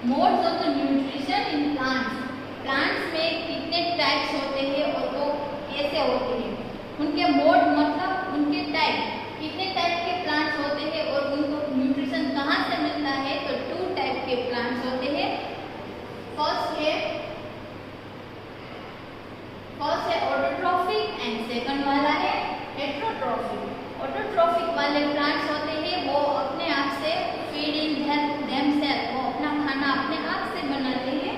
Modes of the nutrition in plants. Plants में कितने types होते हैं और वो कैसे होते हैं, उनके मोड मतलब उनके टाइप, कितने टाइप के प्लांट्स होते हैं और उनको न्यूट्रिशन कहाँ से मिलता है। तो 2 टाइप के प्लांट्स होते हैं। फर्स्ट है ऑटोट्रॉफिक एंड सेकंड वाला है हेटेरोट्रॉफिक। ऑटोट्रॉफिक वाले प्लांट्स होते हैं वो अपने आप से फीडिंग देमसेल्फ, वो अपना खाना अपने आप से बनाते हैं।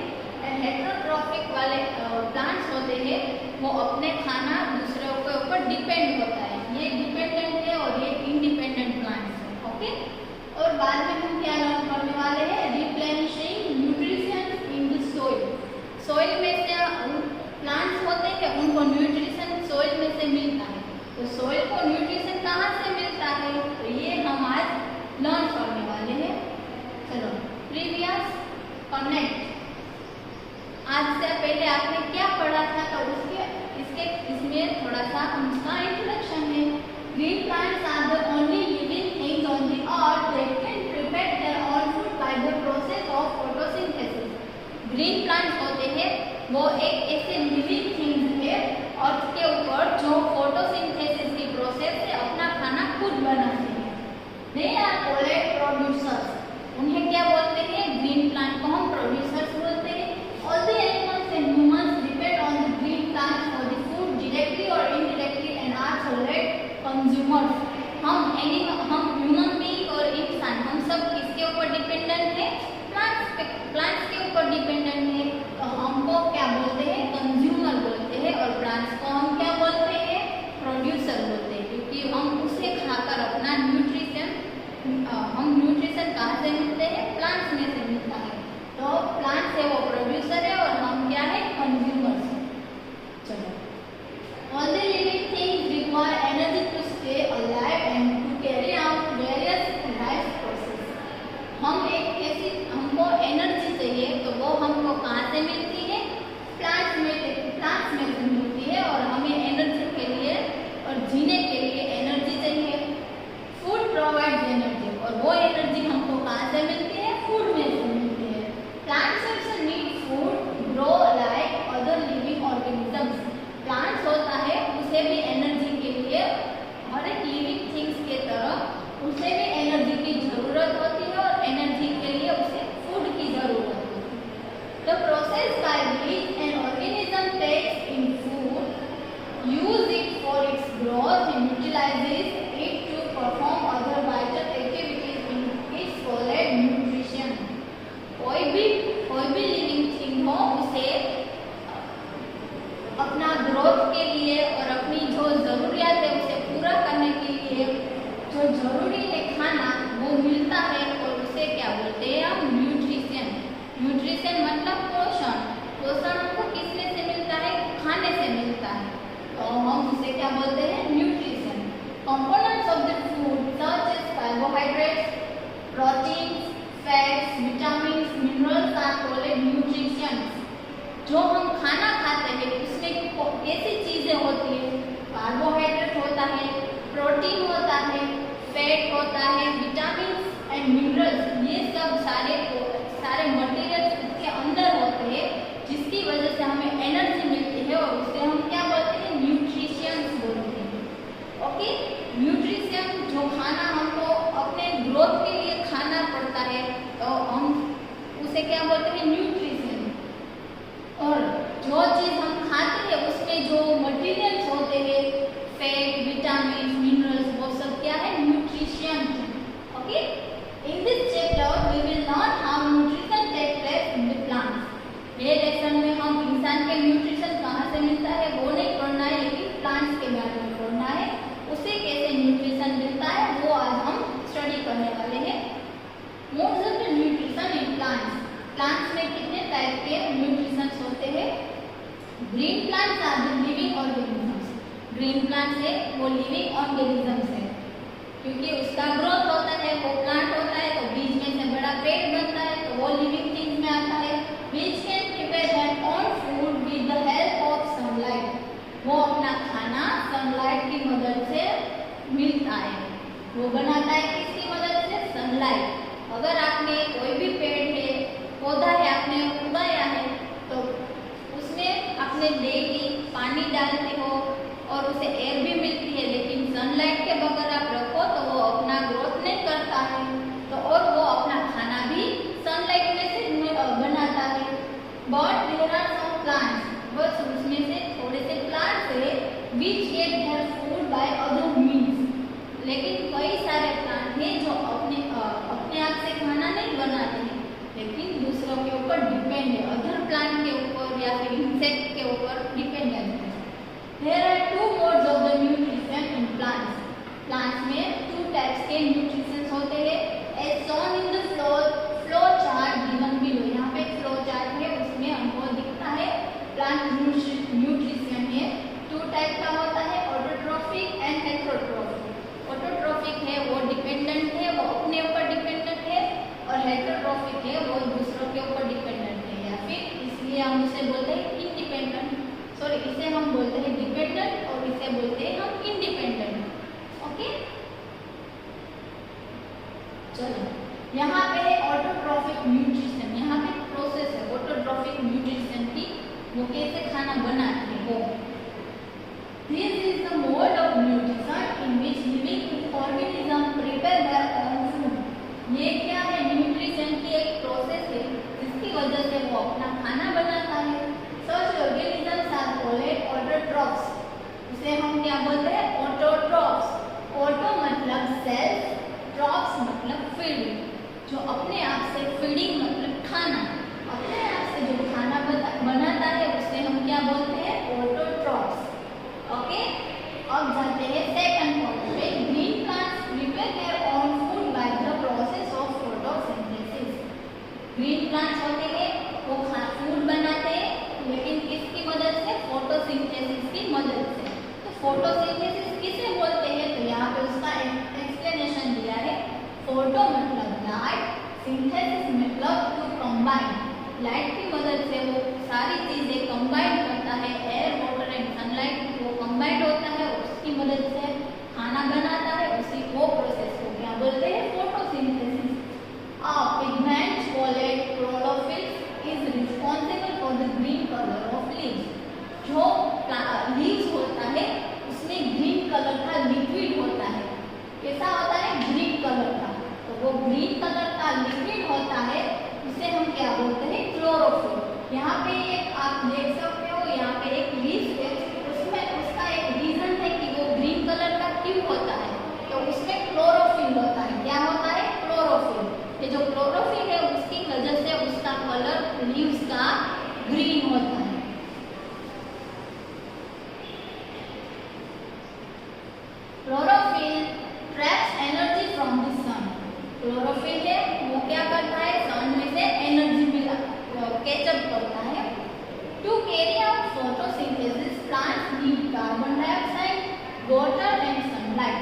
हेटेरोट्रॉफिक वाले प्लांट्स होते हैं वो अपने खाना दूसरों के ऊपर डिपेंड होता है। ये डिपेंडेंट है और ये इंडिपेंडेंट प्लांट्स है। ओके, और बाद में हम क्या लर्न करने वाले हैं, replenishing nutrition in the soil. Soil में से प्लांट्स होते हैं उनको न्यूट्रिशन सॉइल में से मिलता है। तो सॉइल को न्यूट्रिशन कहाँ से मिलता है, तो ये हम आज लर्न करने वाले हैं। चलो प्रीवियस कनेक्ट, आज से पहले आपने क्या पढ़ा था, तो इसमें थोड़ा सा उसका इंट्रोडक्शन है। Green plants are the only living things on the earth that can prepare their own food by the process of photosynthesis. Green plants होते हैं वो एक ऐसे लिविंग थिंग्स है अर्थ के ऊपर जो फोटोसिंथेसिस की प्रोसेस से अपना खाना खुद बनाते हैं। They are called producers. उन्हें क्या बोलते हैं, ग्रीन प्लांट को हम प्रोड्यूसर्स बोलते हैं। All the animals and humans depend on the green plants for the food directly और indirectly and are called consumers. हम ह्यूमन बीइंग और इंसान, हम सब किसके ऊपर डिपेंडेंट है, प्लांट्स के ऊपर डिपेंडेंट है। तो हमको क्या बोलते हैं, कंज्यूमर बोलते हैं, और प्लांट्स को हम क्या बोलते हैं, प्रोड्यूसर बोलते हैं, क्योंकि हम उसे खाकर अपना न्यूट्रिशन कहाँ से मिलते हैं, प्लांट्स में से मिलता है। तो प्लांट्स है वो प्रोड्यूसर है और हम क्या है, कंज्यूमर्स। चलो, all the living things require energy to stay alive and to carry out various life process. हमको एनर्जी चाहिए, तो वो हमको कहाँ से मिलती है, प्लांट्स में से मिलती है। और हमें एनर्जी के लिए और जीने के लिए एनर्जी चाहिए। फूड प्रोवाइड्स एनर्जी, और वो एनर्जी हमको कहाँ से मिलती है, फूड में से मिलती है। Plants also need food to grow like other living organisms. Plants होता है उसे भी एनर्जी के लिए, हर एक लिविंग थिंग्स के तरह उसे भी एनर्जी की जरूरत होती है और एनर्जी के लिए उसे फूड की जरूरत होती है। The process by which an organism takes in food, use it for its growth and utilizes it to perform other vital activities is called nutrition. कोई भी लिविंग थिंग हो उसे अपना ग्रोथ के लिए और अपनी जो जरूरियात है उसे पूरा करने के लिए जो जरूरी है खाना वो मिलता है, और उसे क्या बोलते हैं हम, न्यूट्रिशन। न्यूट्रिशन मतलब पोषण। पोषण हमको किसमें से मिलता है, खाने से मिलता है, तो हम उसे क्या बोलते हैं, nutrition. Components of the food such as carbohydrates, proteins, fats, vitamins, minerals are called nutrition. जो हम खाना खाते हैं उसमें कैसी चीजें होती है, कार्बोहाइड्रेट होता है, प्रोटीन होता है, फैट होता है, विटामिन्स एंड मिनरल्स, ये सब सारे मटेरियल्स इसके अंदर होते हैं, जिसकी वजह से हमें एनर्जी मिलती है, और उसे हम क्या बोलते हैं, न्यूट्रिशंस बोलते हैं। ओके, न्यूट्रिशन जो खाना हमको अपने ग्रोथ के लिए खाना पड़ता है, तो हम उसे क्या बोलते हैं, न्यूट्रिशन। और जो चीज़ हम खाते हैं उसमें जो मटेरियल्स होते हैं, फैट, विटामिन, मिनरल्स, वो सब क्या है, nutrition. Okay, in this chapter we will learn how nutrition take place in the plants. ये लेसन में हम इंसान के न्यूट्रिशन कहाँ से मिलता है वो नहीं पढ़ना है, लेकिन प्लांट्स के बारे में पढ़ना है, उसे कैसे न्यूट्रिशन मिलता है वो आज हम स्टडी करने वाले हैं। Modes of nutrition in plants. Plants में कितने टाइप के न्यूट्रिशन होते हैं। Green plants are the living organisms. Green plants है वो लिविंग ऑर्गेनिजम्स है, क्योंकि उसका ग्रोथ होता है, वो प्लांट होता है तो बीज में से बड़ा पेड़ बनता है, तो वो लिविंग थिंग्स में आता है। Which can prepare their own food with the help of sunlight. वो अपना खाना सनलाइट की मदद से मिलता है, वो बनाता है किसकी मदद से, सनलाइट। अगर आपने कोई भी पेड़ है, पौधा हम उसे बोलते हैं इंडिपेंडेंट, सॉरी इसे हम बोलते हैं डिपेंडेंट और इसे बोलते हैं हम इंडिपेंडेंट। ओके, चलो यहाँ पे है ऑटोट्रॉफिक न्यूट्रिशन, यहाँ पे प्रोसेस है ऑटोट्रॉफिक न्यूट्रिशन की, वो कैसे खाना बनाते हैं वो। This is the mode of nutrition in which living organism prepare their own food. ये क्या है, न्यूट्रिशन की एक प्रोसेस है जिसकी वजह से वो अपना खाना बनाता है। Such organisms are called autotrophs. उसे हम क्या बोलते हैं, ऑटोट्रॉफ्स। ऑटो मतलब सेल्फ, ट्रॉफ्स मतलब फीडिंग, जो अपने आप से, फीडिंग मतलब खाना, अपने आप से जो खाना बनाता है उसे हम क्या बोलते हैं, ऑटोट्रॉफ्स। ओके, अब जाते हैं सेकंड पॉइंट पे। Green plants prepare their own food by the process of photosynthesis. Green plants होते हैं वो फूड बनाते हैं, लेकिन किसकी मदद से, फोटोसिंथेसिस की मदद से। तो फोटोसिंथेसिस किसे बोलते हैं, तो यहाँ पे उसका एक्सप्लेनेशन दिया है। फोटो मतलब लाइट, सिंथेसिस मतलब टू कंबाइन, लाइट की मदद से वो सारी चीजें कंबाइन करता है, एयर वाटर एंड सनलाइट वो कंबाइंड होता है, उसकी मदद से खाना बनाता है, उसी वो प्रोसेस को क्या बोलते हैं, photosynthesis. Pigment called chlorophyll is responsible for the green colour of leaves. जो लीव्स होता है उसमें ग्रीन कलर का लिक्विड होता है, कैसा होता है, ग्रीन कलर का। तो वो ग्रीन कलर का लिक्विड होता है उसे हम क्या बोलते हैं, क्लोरोफिल। यहाँ पे एक आप देख सकते हो, यहाँ पे एक लीव्स है, उसमें उसका एक रीजन है कि वो ग्रीन कलर का क्यों होता है, तो उसमें क्लोरोफिल होता है। क्या होता है, क्लोरोफिल। ये जो क्लोरोफिल है उसकी वजह से उसका कलर लीव्स का ग्रीन होता है। Chlorophyll traps energy from the sun. Chlorophyll है वो क्या करता है, सन में से एनर्जी मिला कैचअप करता है। To carry out photosynthesis plants need carbon dioxide, water and sunlight.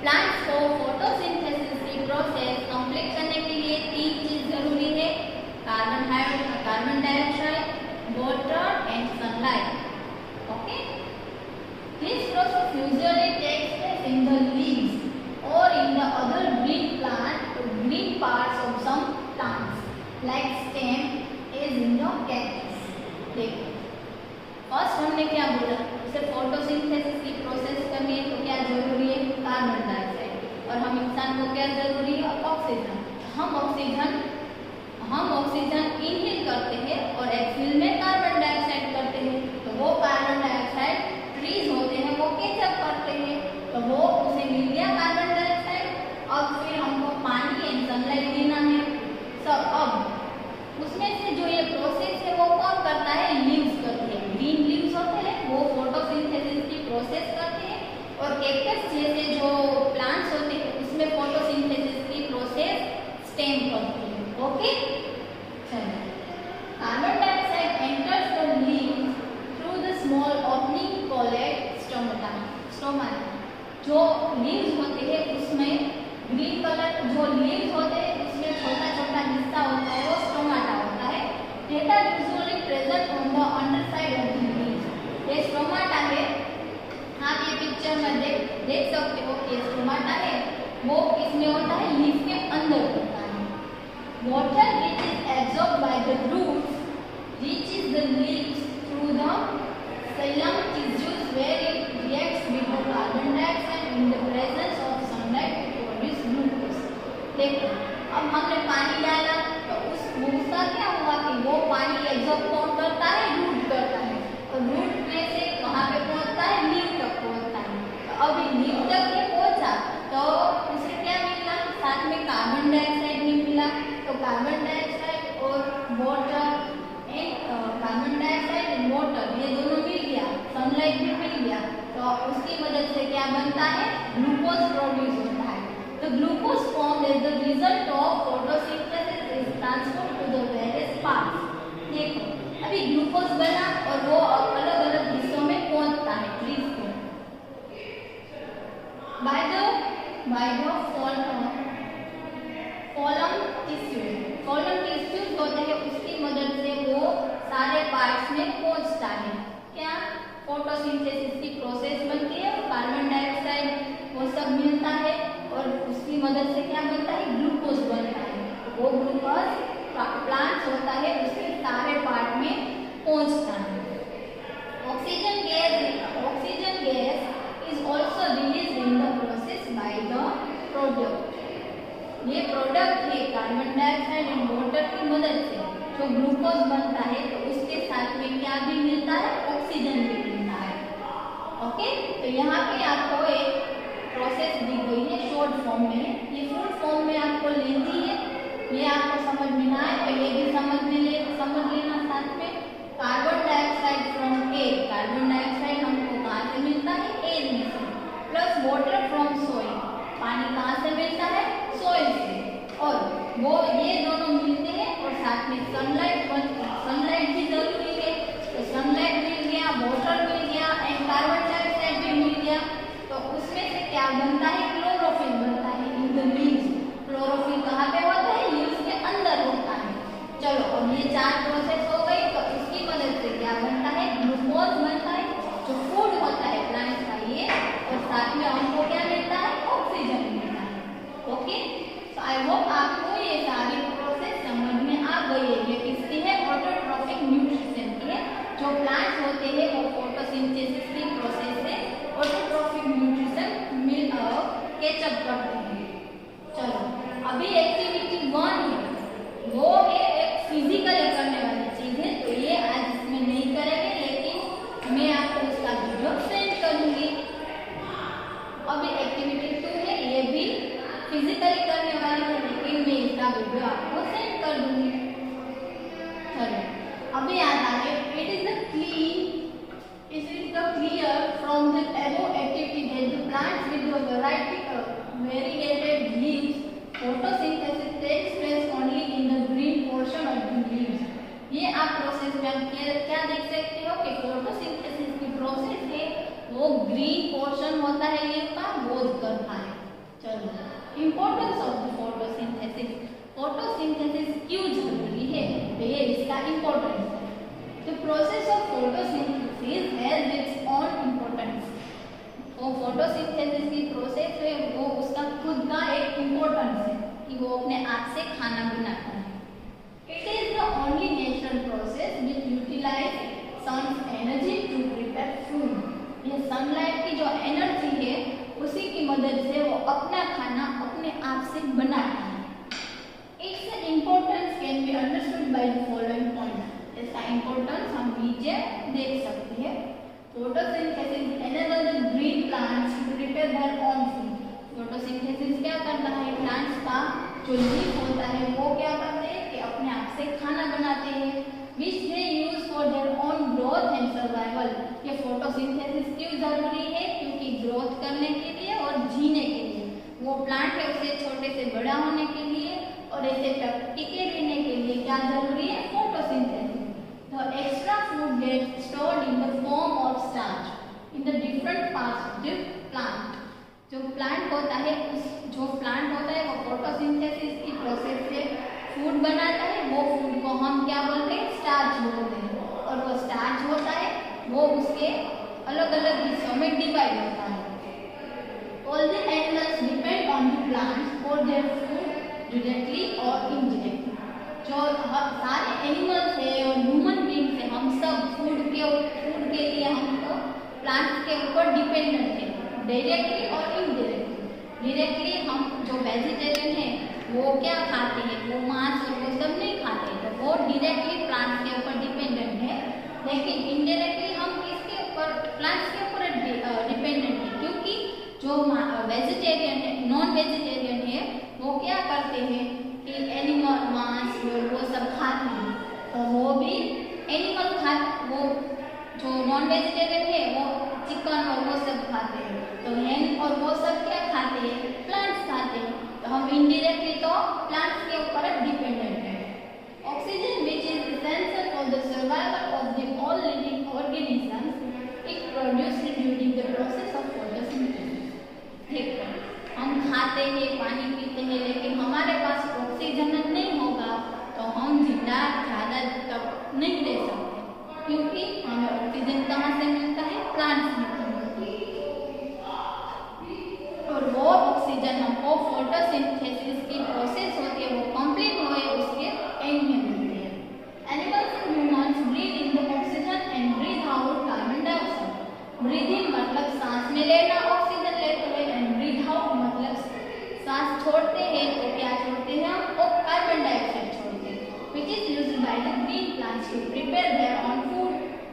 Plants को फोटोसिंथेसिस की प्रोसेस कंप्लीट करने के लिए तीन चीज जरूरी है, carbon dioxide, water and sunlight. Okay, this process usually takes place in the leaves और in the other green parts of some plants like stem is in the cactus। देखो फर्स्ट हमने क्या बोला, उसे फोटोसिंथेसिस की प्रोसेस करनी है तो क्या जरूरी है, कार्बन डाइऑक्साइड, और हम इंसान को क्या जरूरी है, ऑक्सीजन। हम ऑक्सीजन इनहेल करते हैं और एक्सहेल में कार्बन डाइऑक्साइड करते हैं, तो वो कार्बन डाइऑक्साइड ट्रीज होते हैं वो कैचअप करते हैं, तो वो उसे मिल गया कार्बन डाइऑक्साइड। अब फिर हमको पानी एंड सनलाइट देना है, सब अब उसमें से जो ये प्रोसेस है वो कौन करता है, लीव्स करते हैं। ग्रीन लीव्स होते हैं वो फोटोसिंथेसिस की प्रोसेस करते हैं, और कैक्टस जैसे जो प्लांट्स होते हैं उसमें फोटोसिंथेसिस की प्रोसेस स्टेम करती है। ओके, चलिए, carbon dioxide enters the leaves through the small opening called stomata. जो लीव्स होते हैं उसमें ग्रीन कलर, जो लीव्स होते हैं उसमें छोटा छोटा हिस्सा होता है वो स्टोमाटा होता है। Data usually present on the underside of the leaves. ये स्टोमाटा है, आप ये पिक्चर में देख सकते हो, ये स्टोमाटा है वो इसमें होता है, लीफ के अंदर होता है। Water which is absorbed by the roots reaches the leaves through the xylem tissues where it reacts with the carbon dioxide in the presence of sunlight to produce glucose। देखो अब हमने पानी डाला तो उसका क्या हुआ कि वो पानी एब्जॉर्ब कौन करता है, रूट करता है, और रूट में से कहाँ पे पहुँचता है, लीफ तक पहुँचता है। तो अब लीफ तक ये पहुँचा तो उसे क्या मिला, साथ में कार्बन डाइऑक्साइड भी मिला। तो कार्बन डाइऑक्साइड और water carbon dioxide and water ये दोनों मिल गया, सनलाइट भी मिल गया, तो उसकी मदद से क्या बनता है, ग्लूकोज प्रोड्यूस होता है। तो glucose form as the result of photosynthesis is transferred to the various parts. देखो अभी ग्लूकोज बना और वो अलग अलग हिस्सों में पहुंचता है ट्रीज को बाय द फॉलम टिश्यूज होते हैं, उसकी मदद से वो सारे कार्बन डाइऑक्साइड एंड वाटर की मदद से जो ग्लूकोज बनता है, तो उसके साथ में क्या भी मिलता है, ऑक्सीजन भी मिलता है। ओके, तो यहाँ पे आपको एक प्रोसेस दी गई है, शॉर्ट फॉर्म में है, ये फुल फॉर्म में आपको लेती है, ये आपको समझ में ना आए तो ये भी समझ लेना साथ में। Carbon dioxide from air, carbon dioxide हमको कहाँ से मिलता है, एयर में से, प्लस वाटर फ्रॉम सॉइल, पानी कहाँ से मिलता है, सॉइल से, और वो ये दोनों मिलते हैं, और साथ में सनलाइट भी जरूरी है, तो सनलाइट मिल गया, वाटर मिल गया एंड कार्बन डाइऑक्साइड भी मिल गया, तो उसमें से क्या बनता है, क्लोरोफिल बनता है इन द लीव्स। क्लोरोफिल कहाँ पे होता है, लीव्स के अंदर होता है। चलो, अब ये चार प्रोसेस हो गई, तो इसकी मदद से क्या बनता है, ग्लूकोज बनता है, जो फूड होता है प्लांट का ये, और साथ में हमको क्या मिलता है, ऑक्सीजन मिलता है। ओके, तो आई होप आपको ये सारी प्रोसेस समझ में आ गई है। ये किसकी है, ऑटोट्रॉफिक न्यूट्रिशन की है। जो प्लांट्स होते हैं वो फोटोसिंथेसिस की प्रोसेस से ऑटोट्रॉफिक न्यूट्रिशन कैचअप करते हैं। चलो, अभी एक्टिविटी 1 है, वो है एक फिजिकली करने वाली चीज है, तो ये आज इसमें नहीं करेंगे, लेकिन मैं आपको उसका वीडियो सेंड करूंगी। अभी एक्टिविटी 2 है, ये भी फिजिकली करने वाली है, लेकिन मैं इसका वीडियो आपको सेंड कर दूंगी। चलो, अभी आता है, it is clear from the above activity that the plants with the variety of variegated leaves photosynthesis takes place only in the green portion of the leaves। ये आप प्रोसेस में आप क्या देख सकते हो कि फोटोसिंथेसिस की प्रोसेस है, वो ग्रीन पोर्शन होता है लीफ का, वो करता है। चलो, importance of the photosynthesis, photosynthesis क्यों जरूरी है, तो ये इसका इंपॉर्टेंस है। The process of photosynthesis has its own importance। वो फोटोसिंथेसिस की प्रोसेस है, वो उसका खुद का एक इम्पोर्टेंस है कि वो अपने आप से खाना बनाता है। It is the only natural process which utilize sun's energy to prepare food। ये सनलाइट की जो एनर्जी है, उसी की मदद से वो अपना खाना अपने आप से बनाता है। Its importance can be understood by the following points। इसका इंपॉर्टेंस हम नीचे देख सकते हैं। Photosynthesis enables the green plants to prepare their own food। Photosynthesis क्या करता है, प्लांट्स का जो लीफ होता है वो क्या करते हैं कि अपने आप से खाना बनाते हैं, which they use for their own growth and survival। ये फोटोसिंथेसिस क्यों जरूरी है, क्योंकि ग्रोथ करने के लिए और जीने के लिए, वो प्लांट है उसे छोटे से बड़ा होने के लिए और ऐसे टिके रहने के लिए क्या जरूरी है, photosynthesis. The extra food gets stored in the form of starch in the different parts of the plant। जो प्लांट होता है, जो प्लांट होता है वो फोटोसिंथेसिस की प्रोसेस से फूड बनाता है, वो फूड को हम क्या बोलते हैं, स्टार्च बोलते हैं, और वो स्टार्च होता है वो उसके अलग अलग हिस्सों में डिवाइड होता है। All the animals depend on the plants for their food directly or indirectly। जो सारे एनिमल्स है और ह्यूमन बीइंग्स है, हम सब फूड के लिए हमको प्लांट्स के ऊपर डिपेंडेंट है, डायरेक्टली और इनडायरेक्टली। डायरेक्टली हम जो वेजिटेरियन है वो क्या खाते हैं, वो मांस और वो सब नहीं खाते, तो वो डायरेक्टली प्लांट्स के ऊपर डिपेंडेंट है। लेकिन इनडायरेक्टली हम किसके ऊपर, प्लांट्स के ऊपर डिपेंडेंट है, क्योंकि जो वेजिटेरियन है, नॉन वेजिटेरियन है, वो क्या करते हैं कि एनिमल मांस वो सब खाते हैं, तो वो भी एनिमल खाते, वो जो नॉन वेजिटेरियन है वो चिकन और वो सब खाते हैं, तो hen और वो सब क्या खाते हैं, प्लांट्स खाते हैं, तो हम इनडायरेक्टली तो प्लांट्स के ऊपर डिपेंडेंट है। Oxygen which is essential for the survival of the all living organisms is produced during the process of photosynthesis. देखो, हम खाते हैं, पानी पीते हैं, लेकिन हमारे पास ऑक्सीजन नहीं होगा तो हम जिंदा ज़्यादा तक नहीं रह सकते, क्योंकि हमें ऑक्सीजन कहाँ से मिलता है, प्लांट्स से मिलता है, और वो ऑक्सीजन हमको फोटोसिंथेसिस की प्रोसेस होती है, वो कंप्लीट हुए उसके एंड में मिलती है। Animals and humans breathe in the oxygen and breathe out carbon dioxide. Breathing मतलब सांस में लेना, ऑक्सीजन लेते हैं, एंड ब्रीथ आउट मतलब सांस छोड़ते हैं तो क्या छोड़ते हैं हम, carbon is used by the green plants to prepare their own food.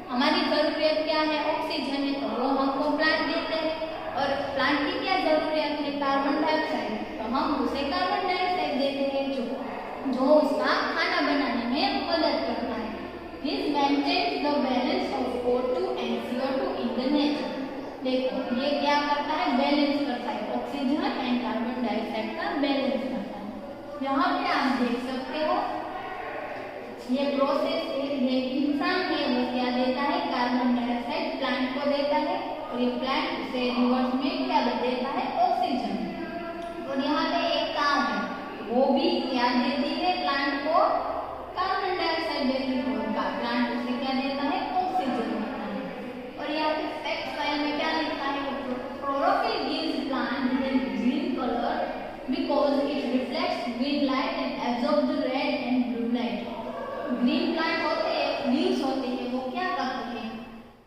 हमारी जरूरत क्या है? ऑक्सीजन है, तो वो हमको प्लांट देते हैं। और प्लांट की क्या जरूरत है? कार्बन डाइऑक्साइड, तो हम उसे कार्बन डाइऑक्साइड देते हैं जो उसका खाना बनाने में मदद करता है। This maintains the balance of O2 and CO2 in the nature. देखो ये क्या करता है? बैलेंस करता है, ऑक्सीजन एंड कार्बन डाइऑक्साइड का बैलेंस करता है। यहाँ पे आप देख सकते हो ये प्रोसेस है, ये इंसान है वो क्या देता है? कार्बन डाइऑक्साइड प्लांट को देता है और ये प्लांट उसे रिवर्स में क्या देता है? ऑक्सीजन। और यहाँ पे एक काम है, वो भी क्या देती है? प्लांट को कार्बन डाइऑक्साइड देती है और प्लांट उसे क्या देता है? ऑक्सीजन देता है। और यहाँ पे फैक्ट फाइल में क्या लिखा है? Chlorophyll gives plant green colour because it reflects green light and absorb the red and blue light. Green plant होते हैं, लीव्स होते हैं, वो क्या करते हैं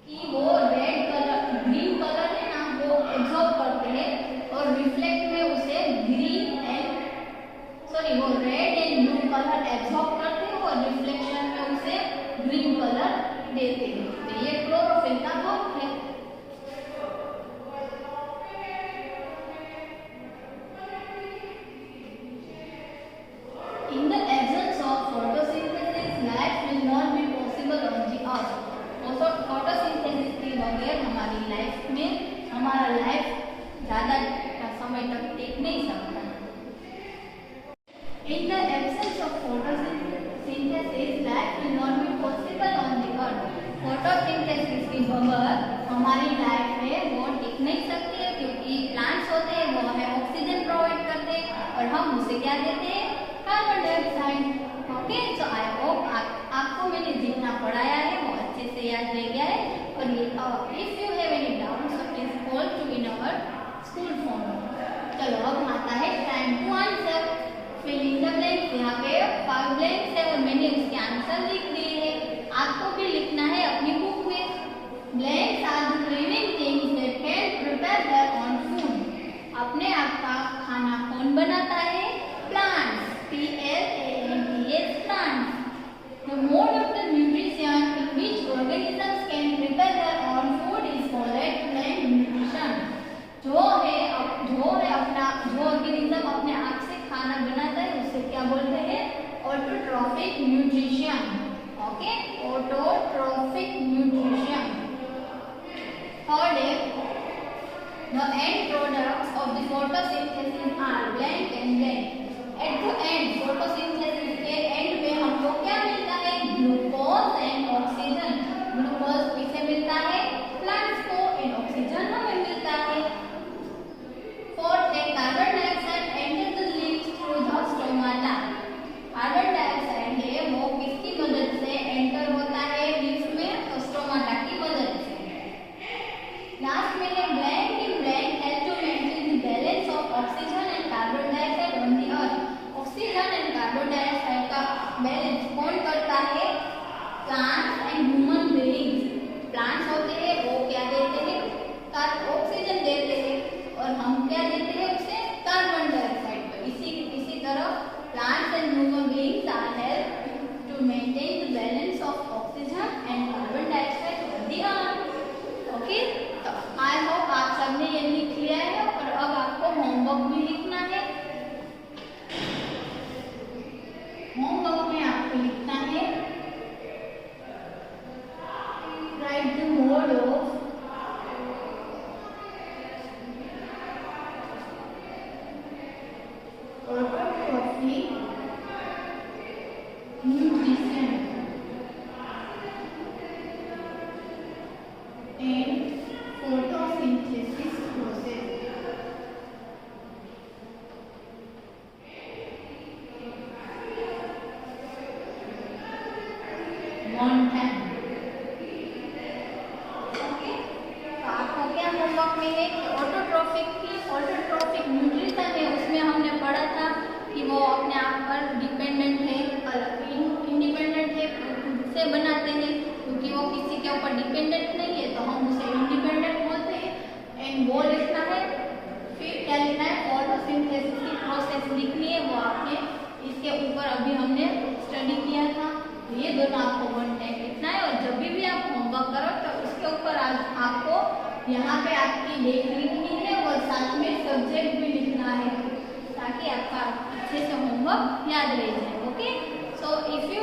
कि वो रेड कलर, ग्रीन कलर है ना, वो एब्जॉर्ब करते हैं और रिफ्लेक्ट में उसे ग्रीन एंड वो red and blue colour absorb करते हैं और रिफ्लेक्शन में उसे ग्रीन कलर देते हैं। तो ये क्लोरोफिल का वर्क है। In the absence of photosynthesis, life will not be possible on the earth. Photosynthesis के बगैर हमारी लाइफ में हमारा लाइफ ज़्यादा समय तक टिक नहीं सकता। In the absence of photosynthesis, life will not be possible on the earth. Photosynthesis के बगैर हमारी लाइफ है वो टिक नहीं सकती है, क्योंकि प्लांट्स होते हैं वो हमें ऑक्सीजन प्रोवाइड करते हैं और हम उसे क्या देते हैं? Carbon dioxide. ओके, तो आई होप आपको मैंने जितना पढ़ाया है वो अच्छे से याद रह गया है। और ये if you have any doubts so please call to in our school phone. चलो अब आता है time to answer. Fill in the blanks. यहाँ पे 5 ब्लैंक्स है और मैंने उसके आंसर लिख दिए हैं, आपको भी लिखना है अपनी बुक में। Blanks are the living things that can prepare their own food. अपने आप का खाना कौन बनाता है? Plants. PLANTS, plants. The mode of the nutrition in which organisms can prepare their own food is called plant nutrition. जो organism अपने आप से खाना बनाता है उसे क्या बोलते हैं? Autotrophic nutrition. Okay, autotrophic nutrition. Third है the end products of the photosynthesis are blank and blank. At the end, photosynthesis के एंड में हमको क्या मिलता है? Glucose and oxygen. ग्लूकोज किसे मिलता है? प्लांट्स को, एंड ऑक्सीजन हमें मिलता है। फोर्थ है carbon dioxide enter the leaves through the stomata. Carbon dioxide है वो किसकी मदद से एंटर होता है लीव्स में? तो स्टोमाटा की मदद से। लास्ट में है blank in blank help to maintain the balance of oxygen and carbon dioxide on the earth. Oxygen and carbon dioxide का बैलेंस कौन करता है? Plants and human beings. Plants होते हैं वो क्या देते हैं? ऑक्सीजन देते हैं और हम क्या देते हैं उसे? Carbon dioxide. इसी तरह plants and human beings are help to maintain the balance of oxygen and carbon dioxide on the earth. Okay, तो आई होप आप सबने ये लिख लिया है और अब आपको होमवर्क भी लिखना है। होमवर्क में आपको लिखना है right the mode of autotrophic nutrition and photosynthesis process. One time. Okay. तो आपको क्या होमवर्क में है कि ऑटोट्रॉफिक न्यूट्रिशन है, उसमें हमने पढ़ा था कि वो अपने आप पर डिपेंडेंट है, इंडिपेंडेंट है, खुद से बनाते हैं, क्योंकि वो किसी के ऊपर डिपेंडेंट नहीं है तो हम उसे इंडिपेंडेंट बोलते हैं। एंड वो लिखना है। फिर क्या लिखना है? फोटोसिंथेसिस की प्रोसेस लिखनी है, वो आपने इसके ऊपर अभी हमने स्टडी किया था, तो ये दोनों आपको वन टाइम लिखना है। और जब भी आप होमवर्क करो तो उसके ऊपर आपको यहाँ पे आपकी डेट लिखनी है और साथ में सब्जेक्ट भी लिखना है, ताकि आपका अच्छे से होमवर्क याद रह जाए। Okay, so if you